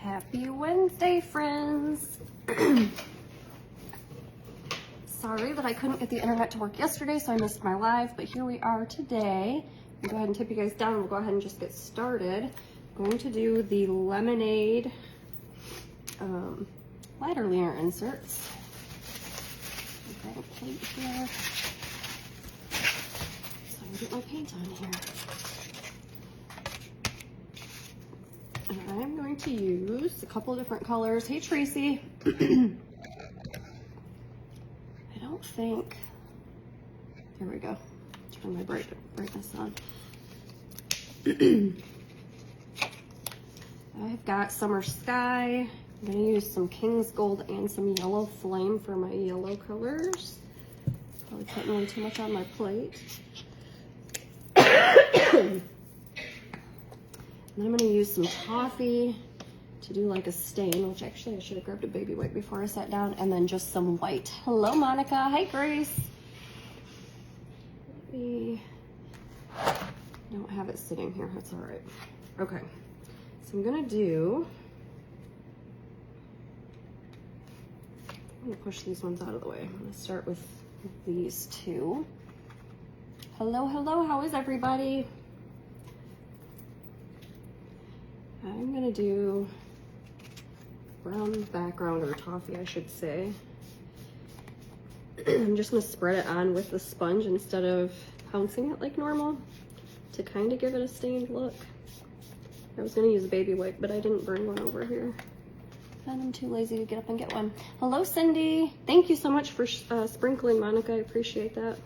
Happy Wednesday, friends. Sorry that I couldn't get the internet to work yesterday, so I missed my live, but here we are today. I'll go ahead and tip you guys down. We'll go ahead and just get started. I'm going to do the Lemonade ladder liner inserts. I've got a plate here, so I can get my paint on here. And I'm going to use a couple of different colors. Hey, Tracy. I don't think, there we go. Turn my brightness on. I've got Summer Sky. I'm going to use some King's Gold and some Yellow Flame for my yellow colors. Probably putting way too much on my plate. And I'm going to use some toffee to do like a stain, which actually I should have grabbed a baby wipe before I sat down, and then just some white. Hello, Monica. Hi, Grace. I don't have it sitting here. That's all right. Okay. So I'm going to push these ones out of the way. I'm going to start with these two. Hello, hello. How is everybody? I'm gonna do brown background, or toffee, I should say. I'm just gonna spread it on with the sponge instead of pouncing it like normal to kind of give it a stained look. I was gonna use a baby wipe, but I didn't bring one over here. And I'm too lazy to get up and get one. Hello, Cindy. Thank you so much for sprinkling, Monica. I appreciate that.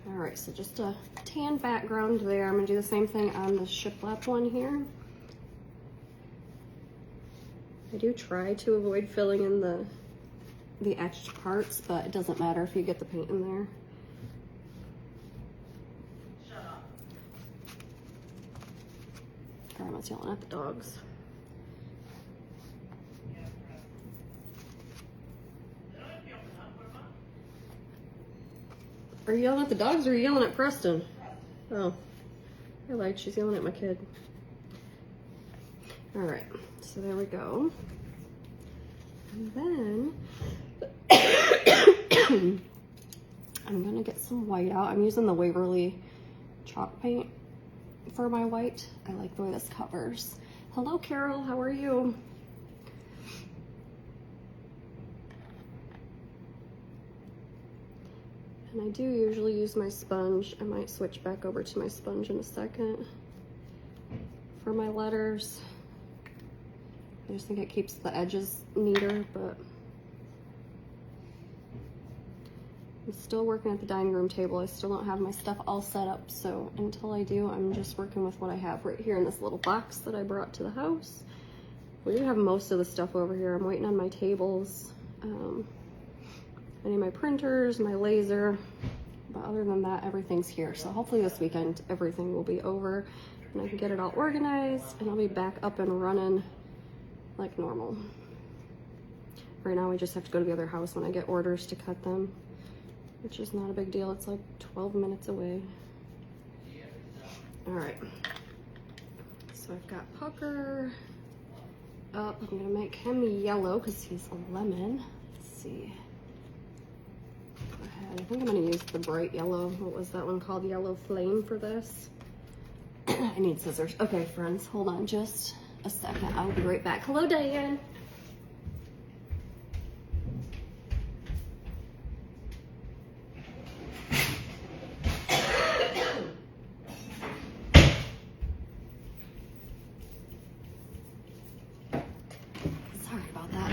All right, so just a tan background there. I'm gonna do the same thing on the shiplap one here. I do try to avoid filling in the etched parts, but it doesn't matter if you get the paint in there. Shut up. Grandma's yelling at the dogs. Are you yelling at the dogs or are you yelling at Preston? Oh, I lied. She's yelling at my kid. All right, so there we go. And then I'm gonna get some white out. I'm using the Waverly chalk paint for my white. I like the way this covers. Hello, Carol. How are you? And I do usually use my sponge. I might switch back over to my sponge in a second for my letters. I just think it keeps the edges neater, but I'm still working at the dining room table. I still don't have my stuff all set up, so until I do, I'm just working with what I have right here in this little box that I brought to the house. We do have most of the stuff over here. I'm waiting on my tables. I need my printers, my laser, but other than that, everything's here. So hopefully this weekend, everything will be over and I can get it all organized and I'll be back up and running like normal. Right now, we just have to go to the other house when I get orders to cut them, which is not a big deal. It's like 12 minutes away. All right. So I've got Pucker up. I'm gonna make him yellow because he's a lemon. Let's see. I think I'm going to use the bright yellow. What was that one called? Yellow Flame for this. I need scissors. Okay, friends, hold on just a second. I'll be right back. Hello, Diane. Sorry about that.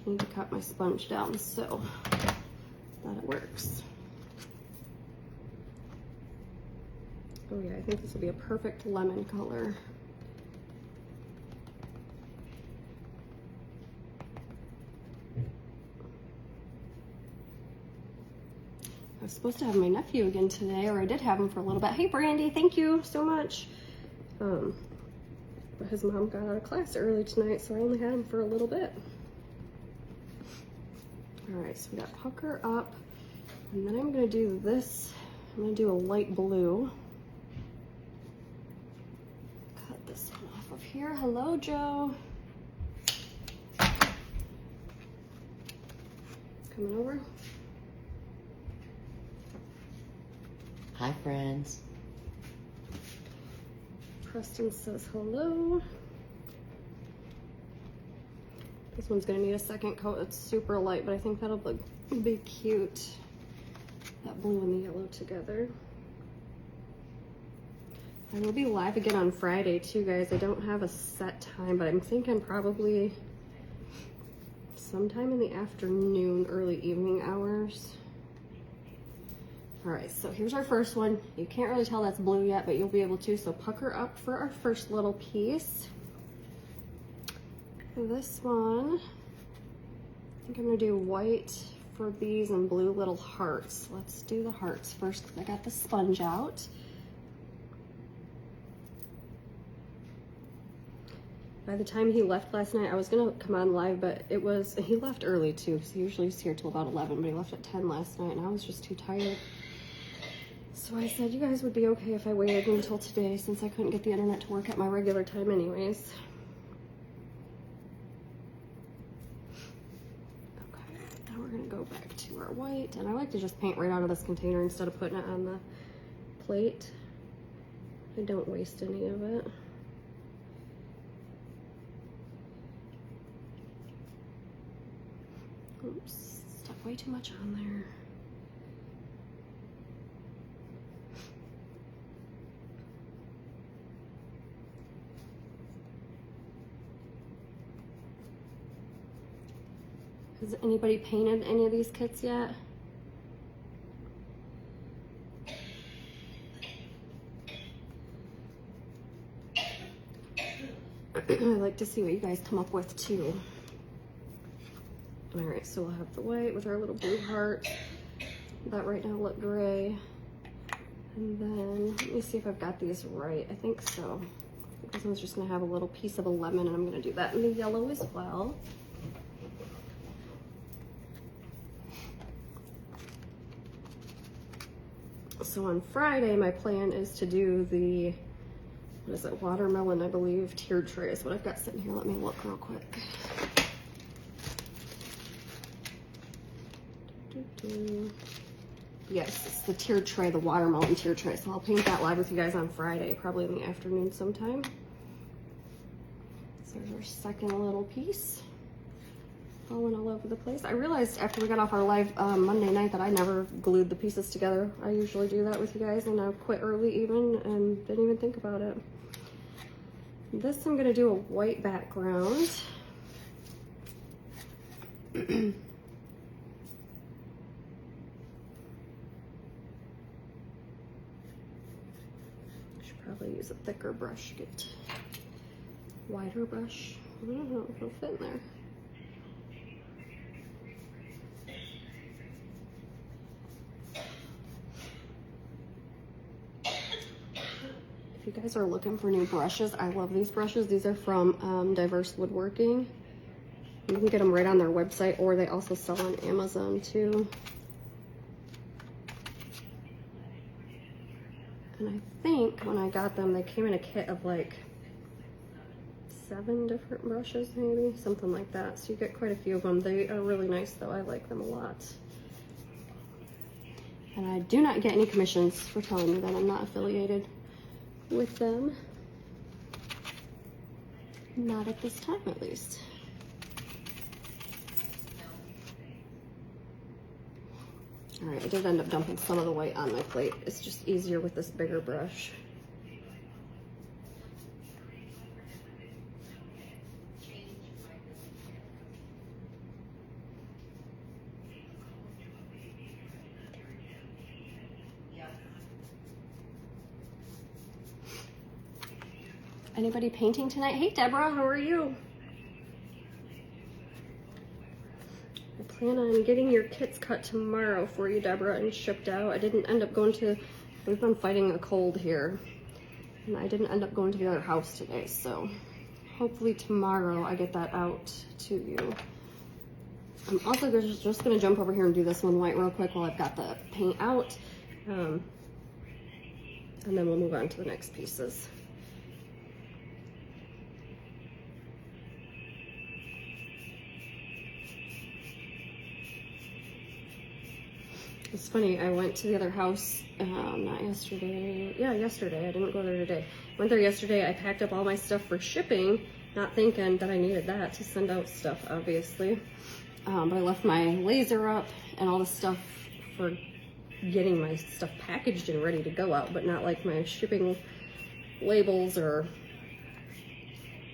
I need to cut my sponge down so that it works. Oh yeah, I think this will be a perfect lemon color. I was supposed to have my nephew again today, or I did have him for a little bit. Hey Brandy, thank you so much. But his mom got out of class early tonight, so I only had him for a little bit. All right, so we got pucker up, and then I'm gonna do this. I'm gonna do a light blue. Cut this one off of here. Hello, Joe. Coming over. Hi, friends. Preston says hello. This one's gonna need a second coat. It's super light, but I think that'll be cute. That blue and the yellow together. I will be live again on Friday too, guys. I don't have a set time, but I'm thinking probably sometime in the afternoon, early evening hours. All right, so here's our first one. You can't really tell that's blue yet, but you'll be able to. So pucker up for our first little piece. This one, I think I'm gonna do white for these and blue little hearts. Let's do the hearts first because I got the sponge out. By the time he left last night, I was gonna come on live, but he left early too, because he usually is here till about 11, but he left at 10 last night and I was just too tired. So I said, you guys would be okay if I waited until today since I couldn't get the internet to work at my regular time anyways. Go back to our white, and I like to just paint right out of this container instead of putting it on the plate. I don't waste any of it. Oops, stuck way too much on there. Has anybody painted any of these kits yet? I like to see what you guys come up with too. All right, so we'll have the white with our little blue heart. That right now look gray. And then let me see if I've got these right. I think so. This one's just gonna have a little piece of a lemon, and I'm gonna do that in the yellow as well. So on Friday, my plan is to do the, what is it, watermelon, I believe, tiered tray is what I've got sitting here. Let me look real quick. Yes, it's the tiered tray, the watermelon tiered tray. So I'll paint that live with you guys on Friday, probably in the afternoon sometime. So there's our second little piece. Falling all over the place. I realized after we got off our live Monday night that I never glued the pieces together. I usually do that with you guys, and I quit early even and didn't even think about it. This I'm gonna do a white background. Should probably use a thicker brush, get wider brush. I don't know if it'll fit in there. If you guys are looking for new brushes, I love these brushes. These are from Diverse Woodworking. You can get them right on their website, or they also sell on Amazon too. And I think when I got them, they came in a kit of like 7 different brushes, maybe something like that. So you get quite a few of them. They are really nice though. I like them a lot. And I do not get any commissions for telling you that I'm not affiliated with them. Not at this time, at least. All right, I did end up dumping some of the white on my plate. It's just easier with this bigger brush. Anybody painting tonight? Hey, Deborah, how are you? I plan on getting your kits cut tomorrow for you, Deborah, and shipped out. I didn't end up going to, we've been fighting a cold here, and I didn't end up going to the other house today, so hopefully tomorrow I get that out to you. I'm also just gonna jump over here and do this one white real quick while I've got the paint out. And then we'll move on to the next pieces. It's funny, I went to the other house, not yesterday, yeah, yesterday, I didn't go there today. Went there yesterday, I packed up all my stuff for shipping, not thinking that I needed that to send out stuff, obviously. But I left my laser up and all the stuff for getting my stuff packaged and ready to go out, but not like my shipping labels or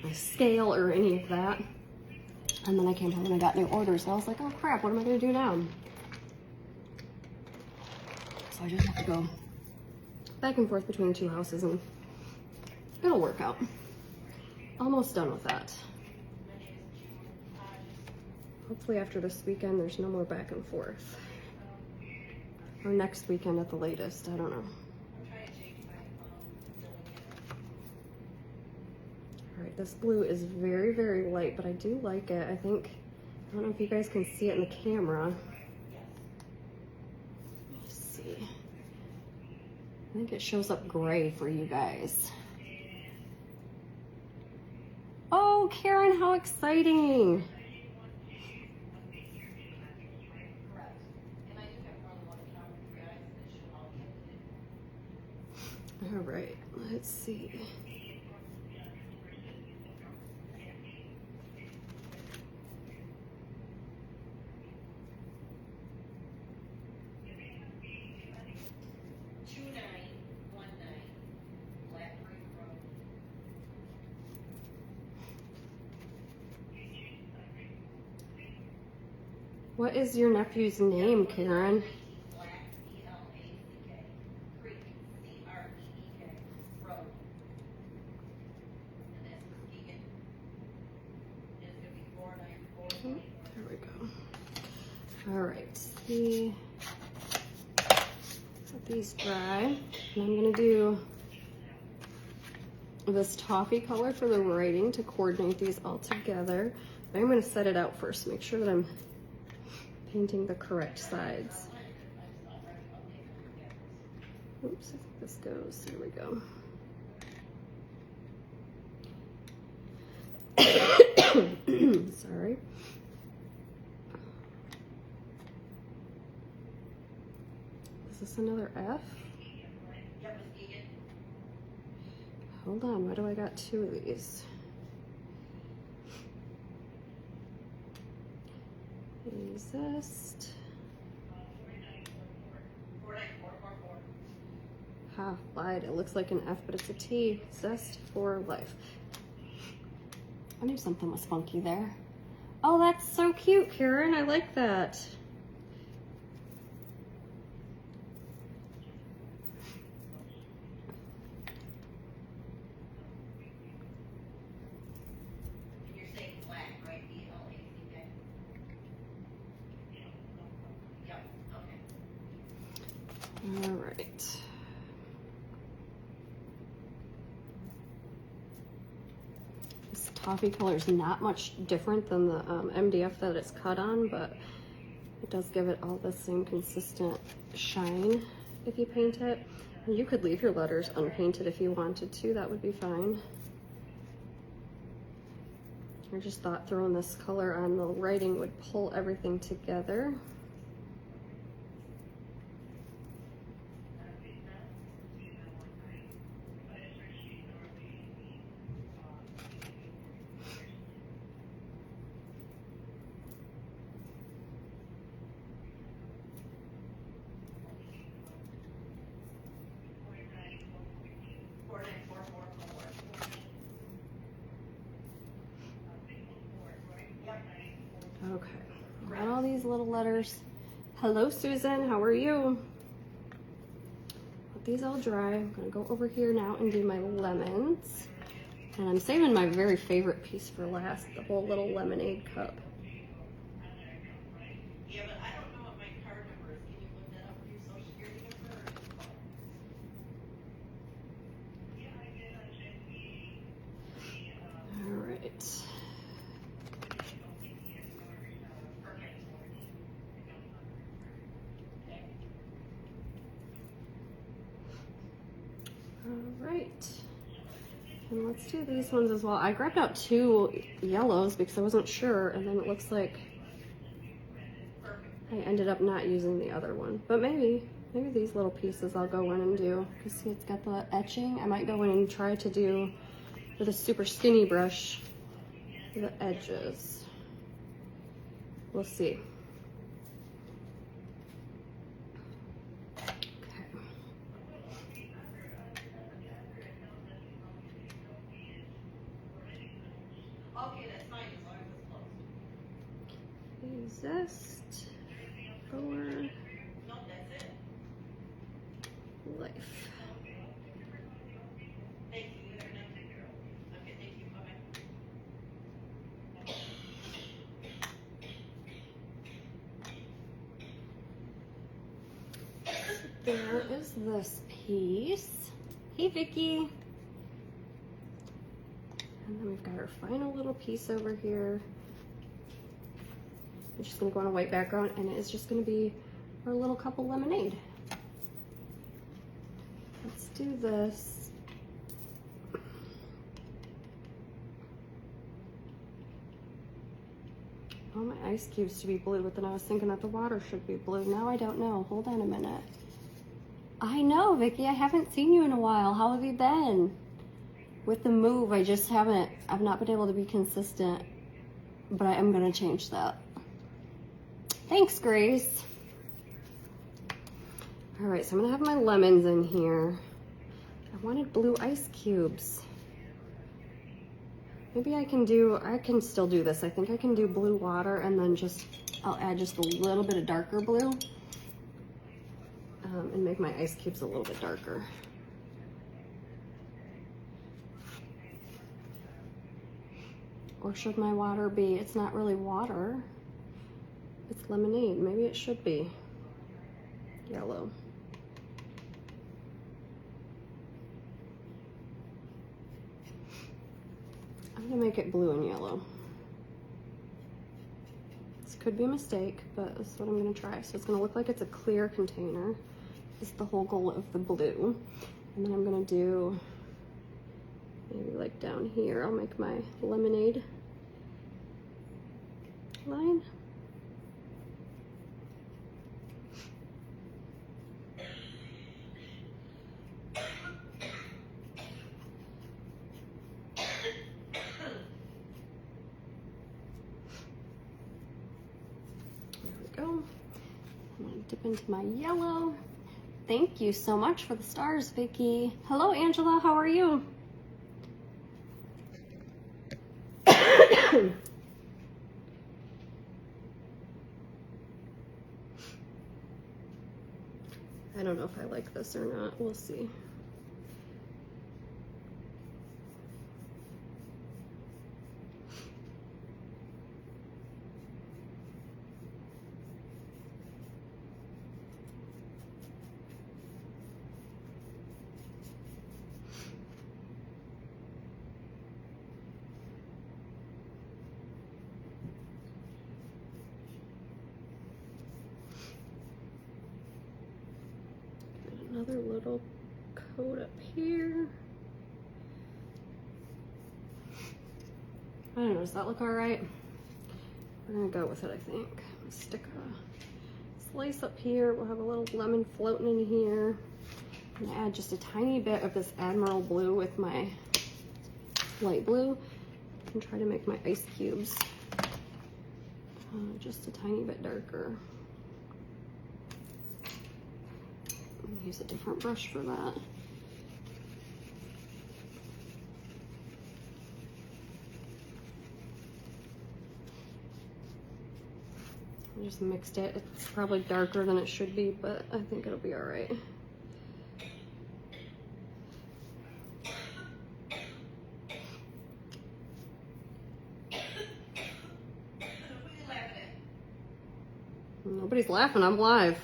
my scale or any of that. And then I came home and I got new orders, and I was like, oh crap, what am I gonna do now? So I just have to go back and forth between 2 houses, and it'll work out. Almost done with that. Hopefully after this weekend there's no more back and forth. Or next weekend at the latest, I don't know. Alright, this blue is very, very light, but I do like it. I don't know if you guys can see it in the camera. Let's see. I think it shows up gray for you guys. Oh, Karen, how exciting! All right, let's see. What is your nephew's name, Karen? There we go. All right, let these dry. And I'm gonna do this toffee color for the writing to coordinate these all together. But I'm gonna set it out first, make sure that I'm painting the correct sides. Oops, I think this goes, there we go. Sorry. Is this another F? Hold on, why do I got 2 of these? Zest. Ha, lied. It looks like an F, but it's a T. Zest for life. I knew something was funky there. Oh, that's so cute, Karen. I like that. You're saying black, right? B-L-A-C-K. Yep, okay. All right. This toffee color is not much different than the MDF that it's cut on, but it does give it all the same consistent shine if you paint it. And you could leave your letters unpainted if you wanted to, that would be fine. I just thought throwing this color on the writing would pull everything together. Okay, got all these little letters. Hello, Susan, how are you? Let these all dry. I'm gonna go over here now and do my lemons. And I'm saving my very favorite piece for last, the whole little lemonade cup. Yeah, but I don't know what my card number is. Can you look that up for your social security number? All right. Perfect. right. And let's do these ones as well. I grabbed out 2 yellows because I wasn't sure, and then it looks like I ended up not using the other one. But maybe these little pieces I'll go in and do. Because see, it's got the etching. I might go in and try to do with a super skinny brush the edges. We'll see. Okay, that's fine, as long as it's closed. Zest for No, that's it. life. Thank you, you're not take care of. Okay, thank you, bye-bye. There is this piece. Hey, Vicky. And then we've got our final little piece over here. It's just gonna go on a white background, and it is just gonna be our little cup of lemonade. Let's do this. Oh, my ice cubes to be blue, but then I was thinking that the water should be blue. Now I don't know. Hold on a minute. I know, Vicky. I haven't seen you in a while. How have you been? With the move, I've not been able to be consistent, but I am going to change that. Thanks, Grace. All right, so I'm going to have my lemons in here. I wanted blue ice cubes. Maybe I can still do this. I think I can do blue water and then I'll add just a little bit of darker blue and make my ice cubes a little bit darker. Or should my water be, it's not really water, it's lemonade. Maybe it should be yellow. I'm gonna make it blue and yellow. This could be a mistake, but this is what I'm gonna try. So it's gonna look like it's a clear container. This is the whole goal of the blue. And then I'm gonna do, maybe like down here, I'll make my lemonade line. Go. I'm gonna dip into my yellow. Thank you so much for the stars, Vicky. Hello, Angela. How are you? I don't know if I like this or not. We'll see. Another little coat up here. I don't know, does that look all right? We're gonna go with it, I think. Stick a slice up here. We'll have a little lemon floating in here. I'm gonna add just a tiny bit of this Admiral blue with my light blue and try to make my ice cubes just a tiny bit darker. Use a different brush for that. I just mixed it. It's probably darker than it should be, but I think it'll be all right. Nobody's laughing. I'm live.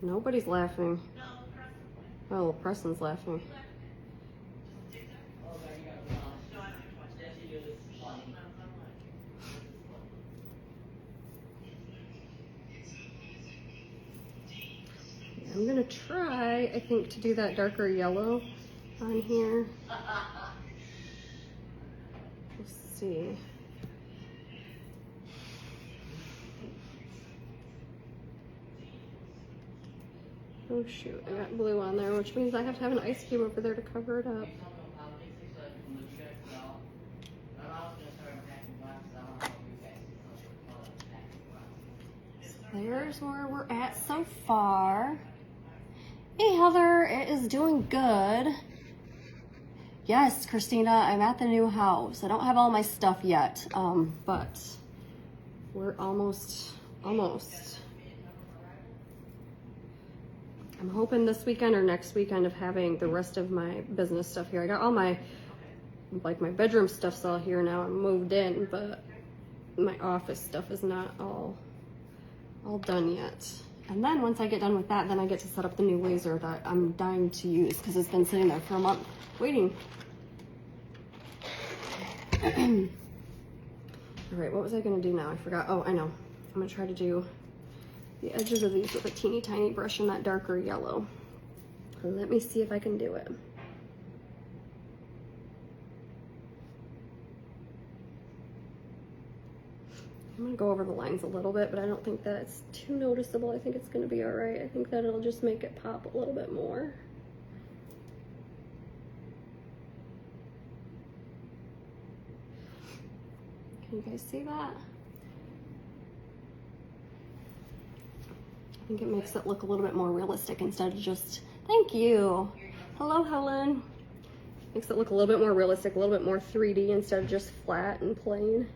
Nobody's laughing. Oh, Preston's laughing. Yeah, I'm gonna try, I think, to do that darker yellow on here. Let's see. Oh shoot, I got blue on there, which means I have to have an ice cube over there to cover it up. There's where we're at so far. Hey Heather, it is doing good. Yes, Christina, I'm at the new house. I don't have all my stuff yet, but we're almost. I'm hoping this weekend or next weekend of having the rest of my business stuff here. I got all my, like my bedroom stuff's all here now. I'm moved in, but my office stuff is not all done yet. And then once I get done with that, then I get to set up the new laser that I'm dying to use because it's been sitting there for a month waiting. All right, what was I gonna do now? I forgot. Oh, I know. I'm gonna try to do the edges of these with a teeny tiny brush in that darker yellow. Let me see if I can do it. I'm gonna go over the lines a little bit, but I don't think that's too noticeable. I think it's gonna be all right. I think that it'll just make it pop a little bit more. Can you guys see that? I think it makes it look a little bit more realistic instead of just, thank you. Hello, Helen. Makes it look a little bit more realistic, a little bit more 3D instead of just flat and plain.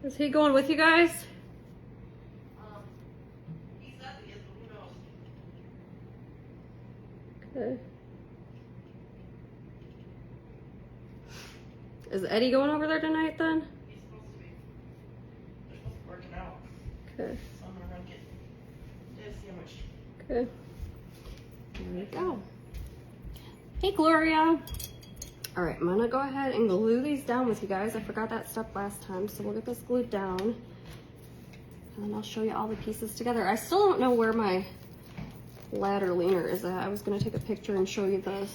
Is he going with you guys? He says he is, but who knows? Okay. Is Eddie going over there tonight then? He's supposed to be. They're supposed to be working out. Okay. So I'm gonna run get this sandwich. Okay. There we go. Hey, Gloria. All right, I'm gonna go ahead and glue these down with you guys. I forgot that step last time, so we'll get this glued down. And then I'll show you all the pieces together. I still don't know where my ladder leaner is at. I was gonna take a picture and show you the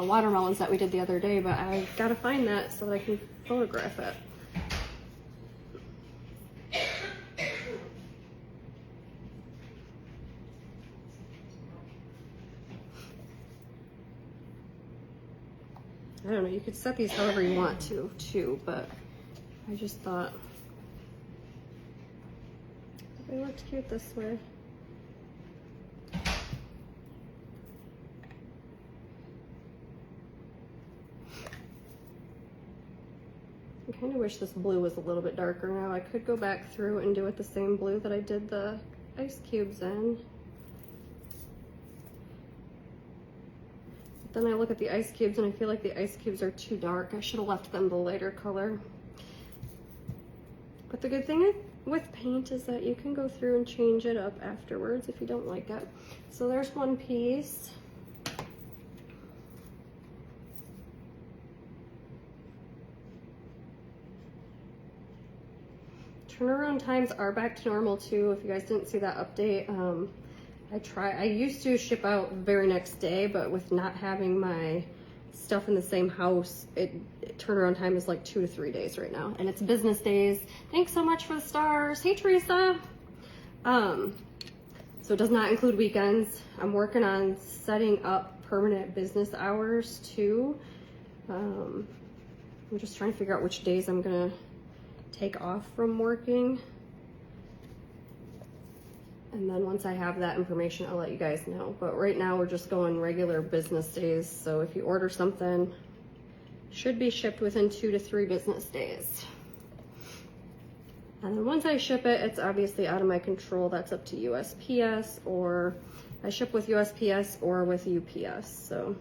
watermelons that we did the other day, but I gotta find that so that I can photograph it. I don't know, you could set these however you want to, too, but I just thought it looked cute this way. I kind of wish this blue was a little bit darker now. I could go back through and do it the same blue that I did the ice cubes in. Then I look at the ice cubes and I feel like the ice cubes are too dark. I should have left them the lighter color. But the good thing with paint is that you can go through and change it up afterwards if you don't like it. So there's one piece. Turnaround times are back to normal too. If you guys didn't see that update, I used to ship out very next day, but with not having my stuff in the same house, turnaround time is like 2 to 3 days right now, and it's business days. Thanks so much for the stars. Hey, Teresa. So it does not include weekends. I'm working on setting up permanent business hours too. I'm just trying to figure out which days I'm gonna take off from working. And then once I have that information, I'll let you guys know. But right now we're just going regular business days. So if you order something, it should be shipped within 2 to 3 business days. And then once I ship it, it's obviously out of my control. That's up to USPS, or I ship with USPS or with UPS. So,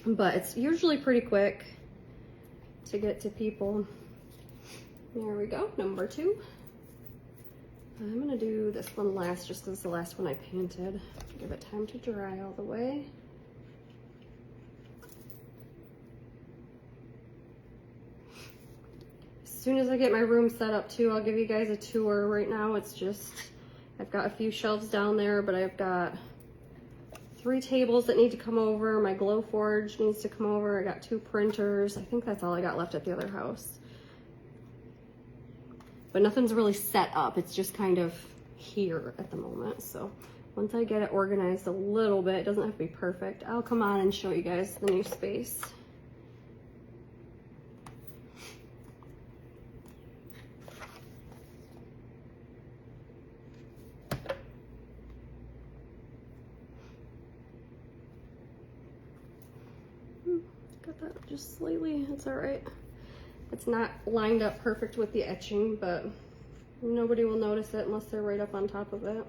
but it's usually pretty quick to get to people. There we go, number 2. I'm gonna do this one last just because it's the last one I painted. Give it time to dry all the way. As soon as I get my room set up too, I'll give you guys a tour. Right now it's just, I've got a few shelves down there, but I've got 3 tables that need to come over. My Glowforge needs to come over. I got 2 printers. I think that's all I got left at the other house. But nothing's really set up. It's just kind of here at the moment. So once I get it organized a little bit, it doesn't have to be perfect, I'll come on and show you guys the new space. Got that just slightly, it's all right. It's not lined up perfect with the etching, but nobody will notice it unless they're right up on top of it.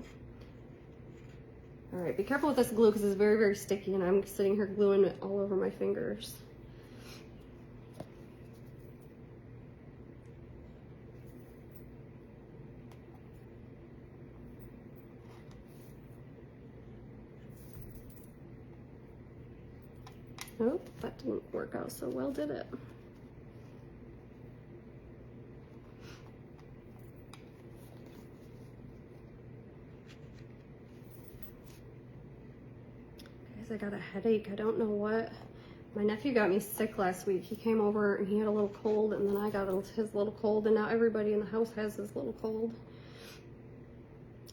All right, be careful with this glue because it's very, very sticky and I'm sitting here gluing it all over my fingers. Oh, that didn't work out so well, did it? Guys, I got a headache. I don't know what. My nephew got me sick last week. He came over and he had a little cold, and then I got his little cold, and now everybody in the house has his little cold.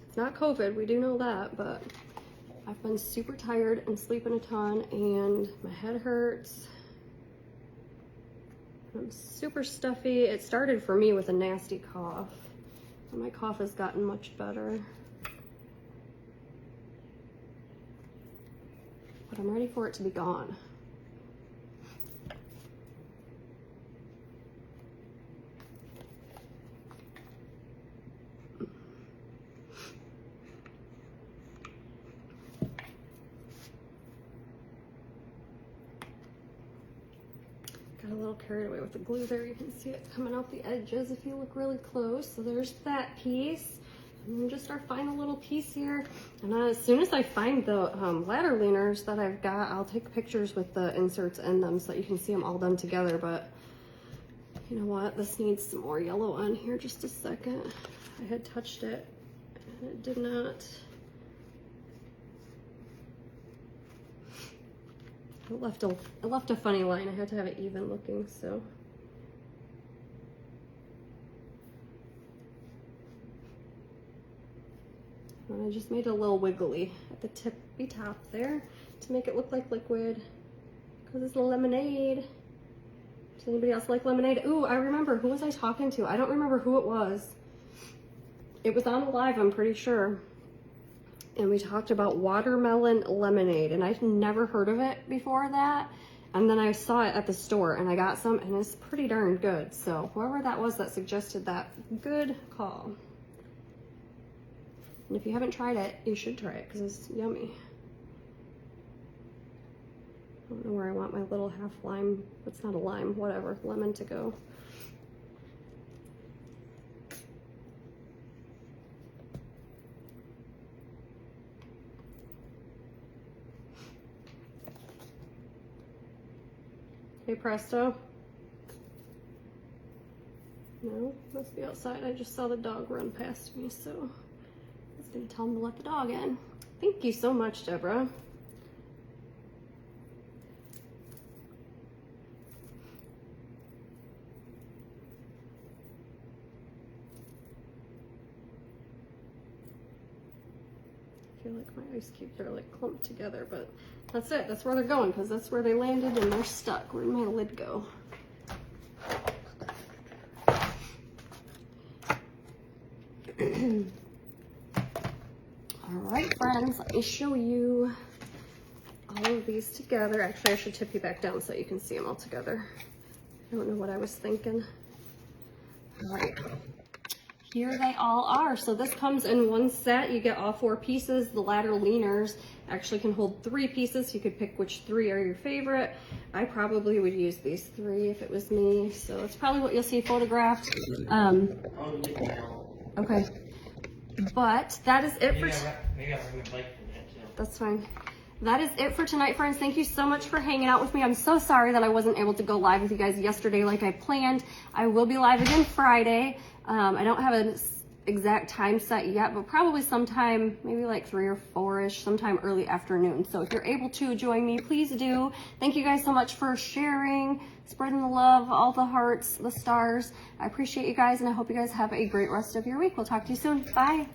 It's not COVID, we do know that, but I've been super tired and sleeping a ton, and my head hurts. I'm super stuffy. It started for me with a nasty cough. And my cough has gotten much better. But I'm ready for it to be gone. Got a little carried away with the glue there. You can see it coming out the edges if you look really close. So there's that piece. And then just our final little piece here. And as soon as I find the ladder leaners that I've got, I'll take pictures with the inserts in them so that you can see them all done together. But you know what? This needs some more yellow on here. Just a second. I had touched it and it did not. It left a funny line. I had to have it even looking, so. And I just made it a little wiggly at the tippy top there to make it look like liquid, because it's lemonade. Does anybody else like lemonade? Ooh, I remember. Who was I talking to? I don't remember who it was. It was on a live, I'm pretty sure. And we talked about watermelon lemonade, and I've never heard of it before that. And then I saw it at the store and I got some, and it's pretty darn good. So whoever that was that suggested that, good call. And if you haven't tried it, you should try it because it's yummy. I don't know where I want my little half lime, it's not a lime, whatever, lemon to go. Hey presto. No, must be outside. I just saw the dog run past me, so I was gonna tell him to let the dog in. Thank you so much, Deborah. I feel like my ice cubes are like clumped together, but that's it. That's where they're going because that's where they landed and they're stuck. Where'd my lid go? All right, friends, let me show you all of these together. Actually, I should tip you back down so you can see them all together. I don't know what I was thinking. All right. Here they all are. So this comes in one set. You get all 4 pieces. The ladder leaners actually can hold 3 pieces. You could pick which 3 are your favorite. I probably would use these 3 if it was me. So it's probably what you'll see photographed. Okay. But that is it for Maybe I'll bring my bike for that too. That's fine. That is it for tonight, friends. Thank you so much for hanging out with me. I'm so sorry that I wasn't able to go live with you guys yesterday like I planned. I will be live again Friday. I don't have an exact time set yet, but probably sometime, maybe like 3 or 4-ish, sometime early afternoon. So if you're able to join me, please do. Thank you guys so much for sharing, spreading the love, all the hearts, the stars. I appreciate you guys, and I hope you guys have a great rest of your week. We'll talk to you soon. Bye.